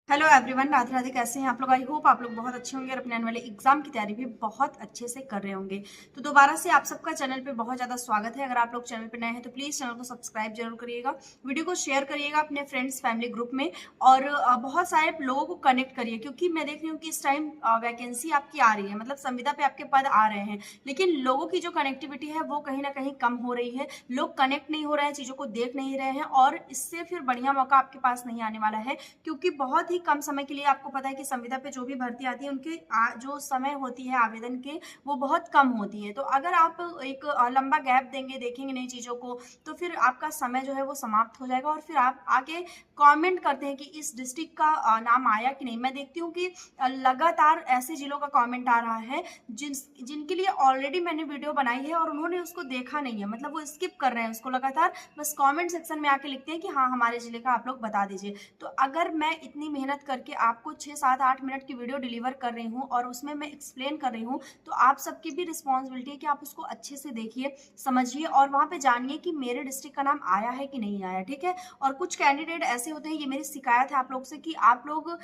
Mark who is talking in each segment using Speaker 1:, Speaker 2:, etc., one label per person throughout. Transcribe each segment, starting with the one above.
Speaker 1: Hello everyone, Radhe Radhe. कैसे हैं आप लोग? आई होप आप लोग बहुत अच्छे होंगे और अपने आने वाले एग्जाम की तैयारी भी बहुत अच्छे से कर रहे होंगे। तो दोबारा से आप सबका चैनल पे बहुत ज़्यादा स्वागत है। अगर आप लोग चैनल पे नए हैं तो प्लीज़ चैनल को सब्सक्राइब जरूर करिएगा, वीडियो को शेयर करिएगा अपने फ्रेंड्स फैमिली ग्रुप में और बहुत सारे लोगों को कनेक्ट करिए, क्योंकि मैं देख रही हूँ कि इस टाइम वैकेंसी आपकी आ रही है, मतलब संविदा पे आपके पद आ रहे हैं, लेकिन लोगों की जो कनेक्टिविटी है वो कहीं ना कहीं कम हो रही है। लोग कनेक्ट नहीं हो रहे हैं, चीज़ों को देख नहीं रहे हैं और इससे फिर बढ़िया मौका आपके पास नहीं आने वाला है, क्योंकि बहुत ही कम समय के लिए आपको पता है कि संविदा पे जो भी भर्ती आती है उनके जो समय होती है आवेदन के वो बहुत कम होती है। तो अगर आप एक लंबा गैप देंगे, देखेंगे नई चीज़ों को, तो फिर आपका समय जो है वो समाप्त हो जाएगा और फिर आप आगे कमेंट करते हैं कि इस डिस्ट्रिक्ट का नाम आया कि नहीं। मैं देखती हूँ कि लगातार ऐसे जिलों का कमेंट आ रहा है जिनके लिए ऑलरेडी मैंने वीडियो बनाई है और उन्होंने उसको देखा नहीं है, मतलब वो स्किप कर रहे हैं उसको लगातार, बस कमेंट सेक्शन में आके लिखते हैं कि हाँ हमारे जिले का आप लोग बता दीजिए। तो अगर मैं इतनी मेहनत करके आपको 6 7 8 मिनट की वीडियो डिलीवर कर रही हूँ और उसमें मैं एक्सप्लेन कर रही हूँ, तो आप सबकी भी रिस्पॉन्सिबिलिटी है कि आप उसको अच्छे से देखिए, समझिए और वहां पे जानिए कि मेरे डिस्ट्रिक्ट का नाम आया है कि नहीं आया। ठीक है। और कुछ कैंडिडेट ऐसे होते हैं, ये मेरी शिकायत है आप लोग से, कि आप लोग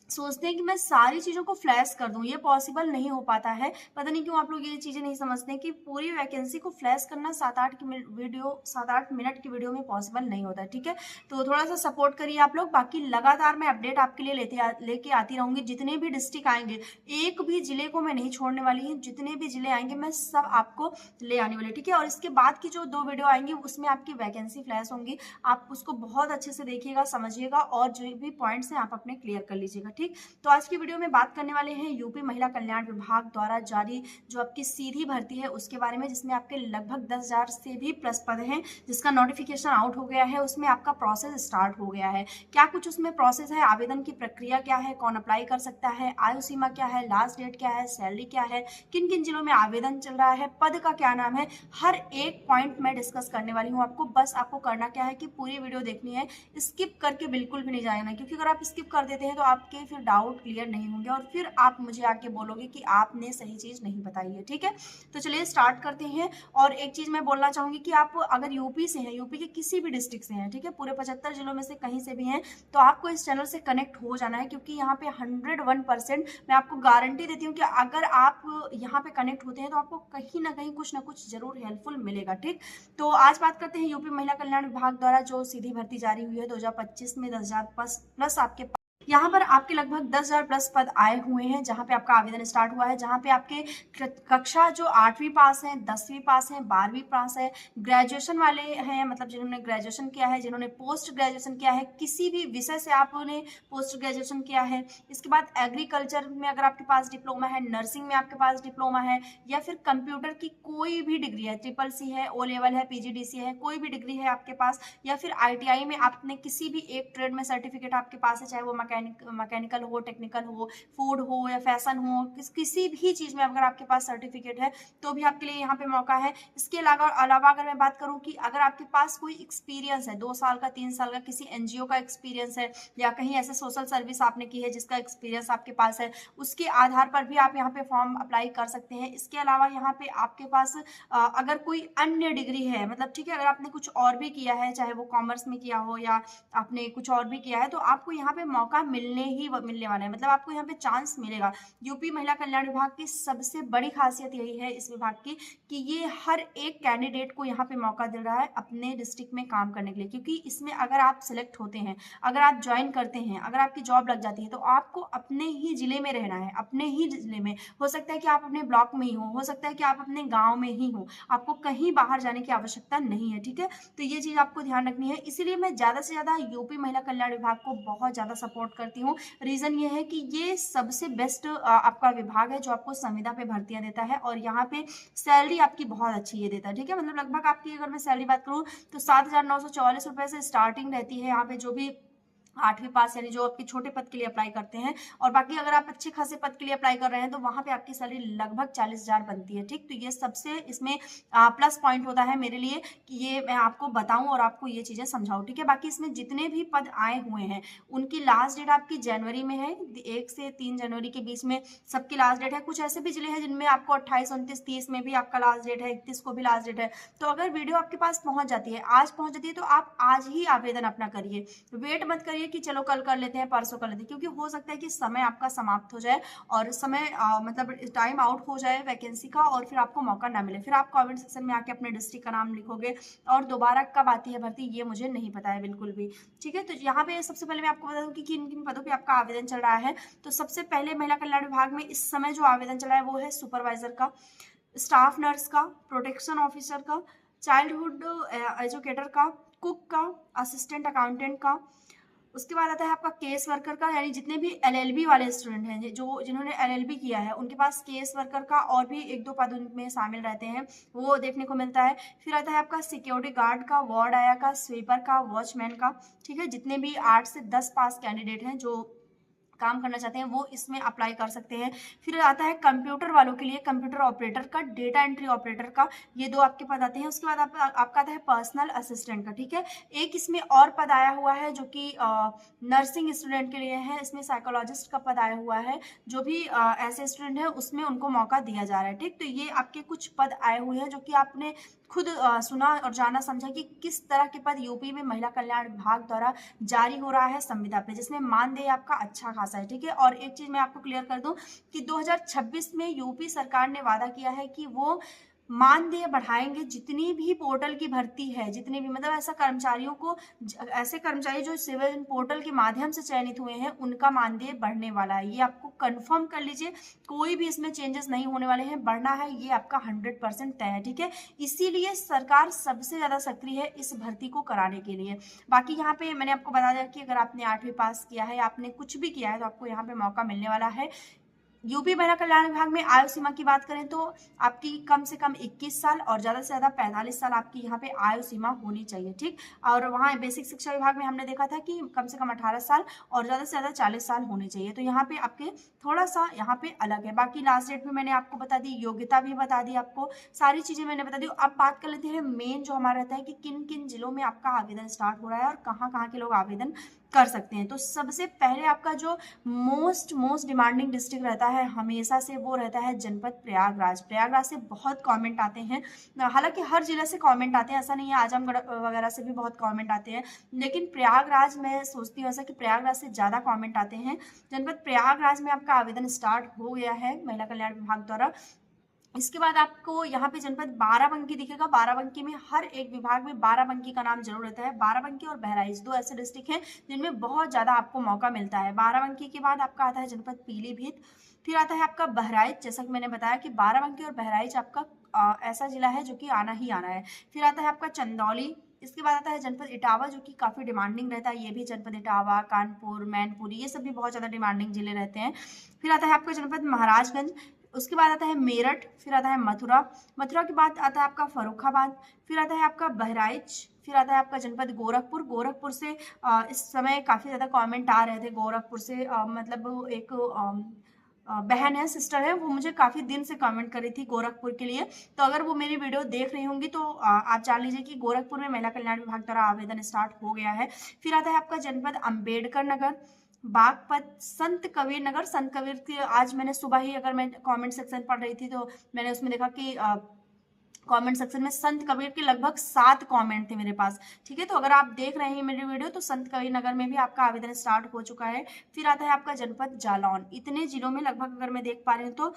Speaker 1: सोचते हैं कि मैं सारी चीज़ों को फ्लैश कर दूं, ये पॉसिबल नहीं हो पाता है। पता नहीं क्यों आप लोग ये चीज़ें नहीं समझते हैं कि पूरी वैकेंसी को फ्लैश करना 7 8 मिनट की वीडियो में पॉसिबल नहीं होता है। ठीक है। तो थोड़ा सा सपोर्ट करिए आप लोग, बाकी लगातार मैं अपडेट आपके लिए लेके आती रहूंगी। जितने भी डिस्ट्रिक्ट आएंगे, एक भी जिले को मैं नहीं छोड़ने वाली हूँ, जितने भी जिले आएंगे मैं सब आपको ले आने वाली। ठीक है। और इसके बाद की जो 2 वीडियो आएंगी उसमें आपकी वैकेंसी फ्लैश होंगी, आप उसको बहुत अच्छे से देखिएगा, समझिएगा और जो भी पॉइंट्स हैं आप अपने क्लियर कर लीजिएगा। ठीक। तो आज की वीडियो में बात करने वाले हैं यूपी महिला कल्याण विभाग द्वारा जारी जो आपकी सीधी भर्ती है उसके बारे में, जिसमें आपके लगभग 10,000 से भी प्लस पद हैं, जिसका नोटिफिकेशन आउट हो गया है, उसमें आपका प्रोसेस स्टार्ट हो गया है। क्या कुछ उसमें प्रोसेस है, आवेदन की प्रक्रिया क्या है, कौन अप्लाई कर सकता है, आयु सीमा क्या है, लास्ट डेट क्या है, सैलरी क्या है, किन किन जिलों में आवेदन चल रहा है, पद का क्या नाम है, हर एक पॉइंट मैं डिस्कस करने वाली हूँ। आपको बस आपको करना क्या है कि पूरी वीडियो देखनी है, स्किप करके बिल्कुल भी नहीं जाना, क्योंकि अगर आप स्किप कर देते हैं तो आपके फिर डाउट क्लियर नहीं होंगे और फिर आप मुझे आके बोलोगे कि आपने सही चीज नहीं बताई है। ठीक है। तो चलिए स्टार्ट करते हैं। और एक चीज मैं बोलना चाहूंगी कि आप अगर यूपी से हैं, यूपी के किसी भी डिस्ट्रिक्ट से हैं, ठीक है, पूरे 75 जिलों में से कहीं से भी हैं, तो आपको इस चैनल से कनेक्ट हो जाना है, क्योंकि यहाँ पे 101% मैं आपको गारंटी देती हूँ कि अगर आप यहाँ पे कनेक्ट होते हैं तो आपको कहीं ना कुछ जरूर हेल्पफुल मिलेगा। ठीक। तो आज बात करते हैं यूपी महिला कल्याण विभाग द्वारा जो सीधी भर्ती जारी हुई है 2025 में 10,000 प्लस आपके यहाँ पर आपके लगभग 10,000 प्लस पद आए हुए हैं, जहाँ पे आपका आवेदन स्टार्ट हुआ है, जहाँ पे आपके कक्षा जो 8वीं पास है, 10वीं पास है, 12वीं पास है, ग्रेजुएशन वाले हैं, मतलब जिन्होंने ग्रेजुएशन किया है, जिन्होंने पोस्ट ग्रेजुएशन किया है, किसी भी विषय से आपने पोस्ट ग्रेजुएशन किया है। इसके बाद एग्रीकल्चर में अगर आपके पास डिप्लोमा है, नर्सिंग में आपके पास डिप्लोमा है, या फिर कंप्यूटर की कोई भी डिग्री है, ट्रिपल सी है, ओ लेवल है, पीजीडीसी है, कोई भी डिग्री है आपके पास, या फिर आईटीआई में आपने किसी भी एक ट्रेड में सर्टिफिकेट आपके पास है, चाहे वो मैकेनिकल हो, टेक्निकल हो, फूड हो या फैशन हो, किसी भी चीज में अगर आपके पास सर्टिफिकेट है तो भी आपके लिए यहाँ पे मौका है। इसके अलावा अगर मैं बात करूँ कि अगर आपके पास कोई एक्सपीरियंस है, 2 साल का, 3 साल का, किसी एनजीओ का एक्सपीरियंस है, या कहीं ऐसे सोशल सर्विस आपने की है जिसका एक्सपीरियंस आपके पास है, उसके आधार पर भी आप यहाँ पे फॉर्म अप्लाई कर सकते हैं। इसके अलावा यहाँ पे आपके पास अगर कोई अन्य डिग्री है, मतलब ठीक है, अगर आपने कुछ और भी किया है, चाहे वो कॉमर्स में किया हो या आपने कुछ और भी किया है, तो आपको यहाँ पे मौका मिलने वाला है, मतलब आपको यहाँ पे चांस मिलेगा। यूपी महिला कल्याण विभाग की सबसे बड़ी खासियत यही है इस विभाग की, कि ये हर एक कैंडिडेट को यहाँ पे मौका दे रहा है अपने डिस्ट्रिक्ट में काम करने के लिए, क्योंकि इसमें अगर आप सिलेक्ट होते हैं, अगर आप ज्वाइन करते हैं, अगर आपकी जॉब लग जाती है, तो आपको अपने ही जिले में रहना है, अपने ही जिले में। हो सकता है कि आप अपने ब्लॉक में ही हो सकता है कि आप अपने गाँव में ही हो, आपको कहीं बाहर जाने की आवश्यकता नहीं है। ठीक है। तो ये चीज आपको ध्यान रखनी है, इसीलिए मैं ज्यादा से ज्यादा यूपी महिला कल्याण विभाग को बहुत ज्यादा सपोर्ट करती हूँ। रीजन ये है कि ये सबसे बेस्ट आपका विभाग है जो आपको संविदा पे भर्तियां देता है, और यहाँ पे सैलरी आपकी बहुत अच्छी ये देता है। ठीक है। मतलब लगभग आपकी अगर मैं सैलरी बात करूँ तो 7,944 रुपए से स्टार्टिंग रहती है यहाँ पे, जो भी 8वीं पास यानी जो आपके छोटे पद के लिए अप्लाई करते हैं। और बाकी अगर आप अच्छे खासे पद के लिए अप्लाई कर रहे हैं तो वहां पे आपकी सैलरी लगभग 40,000 बनती है। ठीक। तो ये सबसे इसमें प्लस पॉइंट होता है मेरे लिए कि ये मैं आपको बताऊं और आपको ये चीजें समझाऊं। ठीक है। बाकी इसमें जितने भी पद आए हुए हैं उनकी लास्ट डेट आपकी जनवरी में है, 1 से 3 जनवरी के बीच में सबकी लास्ट डेट है। कुछ ऐसे भी जिले हैं जिनमें आपको 28, 29, 30 में भी आपका लास्ट डेट है, 31 को भी लास्ट डेट है। तो अगर वीडियो आपके पास पहुंच जाती है, आज पहुंच जाती है, तो आप आज ही आवेदन अपना करिए, वेट मत करिए करिए कि चलो कल कर लेते हैं, परसों कर लेते हैं, क्योंकि हो सकता है कि समय आपका समाप्त हो जाए और समय मतलब टाइम आउट हो जाए वैकेंसी का और फिर आपको मौका ना मिले, फिर आप कमेंट सेक्शन में आके अपने डिस्ट्रिक्ट का नाम लिखोगे और दोबारा कब आती है भर्ती ये मुझे नहीं पता है बिल्कुल भी। ठीक है, तो यहाँ पे सबसे पहले मैं आपको बता दूं कि किन किन पदों पे आपका आवेदन चल रहा है। तो सबसे पहले महिला कल्याण विभाग में इस समय जो आवेदन चल रहा है वो है सुपरवाइजर का, स्टाफ नर्स का, प्रोटेक्शन ऑफिसर का, चाइल्डहुड एजुकेटर का, कुक का, असिस्टेंट अकाउंटेंट का। उसके बाद आता है आपका केस वर्कर का, यानी जितने भी एलएलबी वाले स्टूडेंट हैं जो जिन्होंने एलएलबी किया है उनके पास केस वर्कर का और भी 1-2 पद उनमें शामिल रहते हैं, वो देखने को मिलता है। फिर आता है आपका सिक्योरिटी गार्ड का, वार्ड आया का, स्वीपर का, वॉचमैन का। ठीक है, जितने भी 8 से 10 पास कैंडिडेट हैं जो काम करना चाहते हैं वो इसमें अप्लाई कर सकते हैं। फिर आता है कंप्यूटर वालों के लिए कंप्यूटर ऑपरेटर का, डेटा एंट्री ऑपरेटर का, ये 2 आपके पद आते हैं। उसके बाद आपका आता है पर्सनल असिस्टेंट का। ठीक है, एक इसमें और पद आया हुआ है जो कि नर्सिंग स्टूडेंट के लिए है, इसमें साइकोलॉजिस्ट का पद आया हुआ है, जो भी ऐसे स्टूडेंट है उसमें उनको मौका दिया जा रहा है। ठीक, तो ये आपके कुछ पद आए हुए हैं जो कि आपने खुद सुना और जाना समझा कि किस तरह के पद यूपी में महिला कल्याण विभाग द्वारा जारी हो रहा है संविदा पे, जिसमें मानदेय आपका अच्छा खासा है। ठीक है, और एक चीज मैं आपको क्लियर कर दूं कि 2026 में यूपी सरकार ने वादा किया है कि वो मानदेय बढ़ाएंगे। जितनी भी पोर्टल की भर्ती है, जितनी भी मतलब ऐसा कर्मचारियों को, ऐसे कर्मचारी जो सिविल पोर्टल के माध्यम से चयनित हुए हैं उनका मानदेय बढ़ने वाला है, ये आपको कंफर्म कर लीजिए। कोई भी इसमें चेंजेस नहीं होने वाले हैं, बढ़ना है ये आपका 100% तय है। ठीक है, इसीलिए सरकार सबसे ज्यादा सक्रिय है इस भर्ती को कराने के लिए। बाकी यहाँ पे मैंने आपको बता दिया कि अगर आपने 8वीं पास किया है, आपने कुछ भी किया है तो आपको यहाँ पे मौका मिलने वाला है। यूपी महिला कल्याण विभाग में आयु सीमा की बात करें तो आपकी कम से कम 21 साल और ज्यादा से ज्यादा 45 साल आपकी यहाँ पे आयु सीमा होनी चाहिए। ठीक, और वहाँ बेसिक शिक्षा विभाग में हमने देखा था कि कम से कम 18 साल और ज्यादा से ज्यादा 40 साल होने चाहिए। तो यहाँ पे आपके थोड़ा सा यहाँ पे अलग है। बाकी लास्ट डेट भी मैंने आपको बता दी, योग्यता भी बता दी, आपको सारी चीजें मैंने बता दी। अब बात कर लेते हैं मेन जो हमारा रहता है कि किन किन जिलों में आपका आवेदन स्टार्ट हो रहा है और कहाँ कहाँ के लोग आवेदन कर सकते हैं। तो सबसे पहले आपका जो मोस्ट डिमांडिंग डिस्ट्रिक्ट रहता है हमेशा से, वो रहता है जनपद प्रयागराज। प्रयागराज से बहुत कमेंट आते हैं, हालांकि हर जिले से कमेंट आते हैं, ऐसा नहीं है, आजमगढ़ वगैरह से भी बहुत कमेंट आते हैं, लेकिन प्रयागराज मैं सोचती हूँ ऐसा कि प्रयागराज से ज़्यादा कमेंट आते हैं। जनपद प्रयागराज में आपका आवेदन स्टार्ट हो गया है महिला कल्याण विभाग द्वारा। इसके बाद आपको यहाँ पे जनपद बाराबंकी दिखेगा। बाराबंकी में हर एक विभाग में बाराबंकी का नाम जरूर रहता है। बाराबंकी और बहराइच 2 ऐसे डिस्ट्रिक्ट हैं जिनमें बहुत ज्यादा आपको मौका मिलता है। बाराबंकी के बाद आपका आता है जनपद पीलीभीत, फिर आता है आपका बहराइच। जैसा कि मैंने बताया कि बाराबंकी और बहराइच आपका ऐसा जिला है जो कि आना ही आना है। फिर आता है आपका चंदौली, इसके बाद आता है जनपद इटावा जो कि काफी डिमांडिंग रहता है, ये भी जनपद इटावा, कानपुर, मैनपुरी, ये सब भी बहुत ज्यादा डिमांडिंग जिले रहते हैं। फिर आता है आपका जनपद महाराजगंज, उसके बाद आता है मेरठ, फिर आता है मथुरा, मथुरा के बाद आता है आपका फर्रुखाबाद, फिर आता है आपका बहराइच, फिर आता है आपका जनपद गोरखपुर। गोरखपुर से इस समय काफी ज्यादा कमेंट आ रहे थे गोरखपुर से, मतलब एक बहन है, सिस्टर है, वो मुझे काफी दिन से कमेंट कर रही थी गोरखपुर के लिए। तो अगर वो मेरी वीडियो देख रही होंगी तो आप जान लीजिए कि गोरखपुर में महिला कल्याण विभाग द्वारा आवेदन स्टार्ट हो गया है। फिर आता है आपका जनपद अम्बेडकर नगर, बागपत, संत कबीर नगर। संत कबीर की आज मैंने सुबह ही, अगर मैं कमेंट सेक्शन पढ़ रही थी तो मैंने उसमें देखा कि कमेंट सेक्शन में संत कबीर के लगभग 7 कमेंट थे मेरे पास। ठीक है, तो अगर आप देख रहे हैं मेरी वीडियो तो संत कबीर नगर में भी आपका आवेदन स्टार्ट हो चुका है। फिर आता है आपका जनपद जालौन। इतने जिलों में लगभग अगर मैं देख पा रही हूँ तो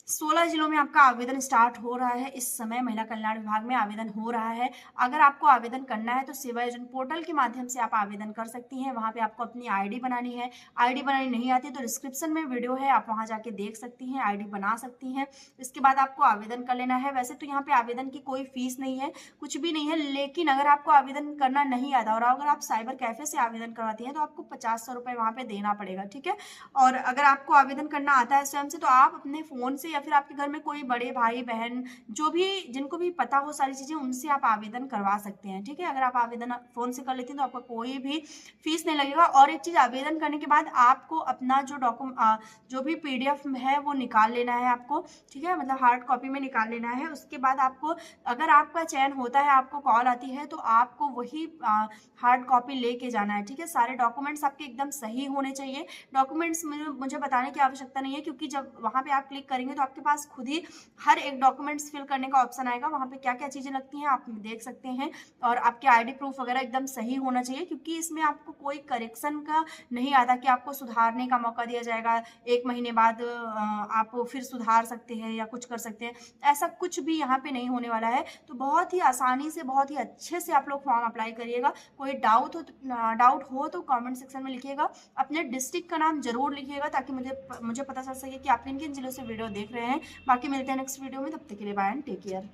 Speaker 1: 16 जिलों में आपका आवेदन स्टार्ट हो रहा है। इस समय महिला कल्याण विभाग में आवेदन हो रहा है। अगर आपको आवेदन करना है तो सेवा योजना पोर्टल के माध्यम से आप आवेदन कर सकती हैं। वहां पे आपको अपनी आईडी बनानी है। आईडी बनानी नहीं आती तो डिस्क्रिप्शन में वीडियो है, आप वहां जाके देख सकती हैं, आईडी बना सकती हैं। इसके बाद आपको आवेदन कर लेना है। वैसे तो यहाँ पे आवेदन की कोई फीस नहीं है, कुछ भी नहीं है, लेकिन अगर आपको आवेदन करना नहीं आता और अगर आप साइबर कैफे से आवेदन करवाती हैं तो आपको 50-100 रुपये वहां पे देना पड़ेगा। ठीक है, और अगर आपको आवेदन करना आता है स्वयं से तो आप अपने फोन से या फिर आपके घर में कोई बड़े भाई बहन जो भी जिनको भी पता हो सारी चीजें, उनसे आप आवेदन करवा सकते हैं। ठीक है, अगर आप आवेदन फोन से कर लेते हैं तो आपका कोई भी फीस नहीं लगेगा। और एक चीज, आवेदन करने के बाद आपको अपना जो भी पीडीएफ है वो निकाल लेना है आपको। ठीक है, मतलब हार्ड कॉपी में निकाल लेना है। उसके बाद आपको, अगर आपका चयन होता है, आपको कॉल आती है तो आपको वही हार्ड कॉपी लेके जाना है। ठीक है, सारे डॉक्यूमेंट्स आपके एकदम सही होने चाहिए। डॉक्यूमेंट्स मुझे बताने की आवश्यकता नहीं है, क्योंकि जब वहां पे आप क्लिक करेंगे तो आपके पास खुद ही हर एक डॉक्यूमेंट्स फिल करने का ऑप्शन आएगा, वहाँ पे क्या क्या चीज़ें लगती हैं आप देख सकते हैं। और आपके आईडी प्रूफ वगैरह एकदम सही होना चाहिए, क्योंकि इसमें आपको कोई करेक्शन का नहीं आता कि आपको सुधारने का मौका दिया जाएगा, 1 महीने बाद आप फिर सुधार सकते हैं या कुछ कर सकते हैं, ऐसा कुछ भी यहाँ पे नहीं होने वाला है। तो बहुत ही आसानी से, बहुत ही अच्छे से आप लोग फॉर्म अप्लाई करिएगा। कोई डाउट हो तो कमेंट सेक्शन में लिखिएगा, अपने डिस्ट्रिक्ट का नाम जरूर लिखिएगा, ताकि मुझे पता चल सके कि आप किन किन जिलों से वीडियो देख रहे हैं। बाकी मिलते हैं नेक्स्ट वीडियो में, तब तक के लिए बाय एंड टेक केयर।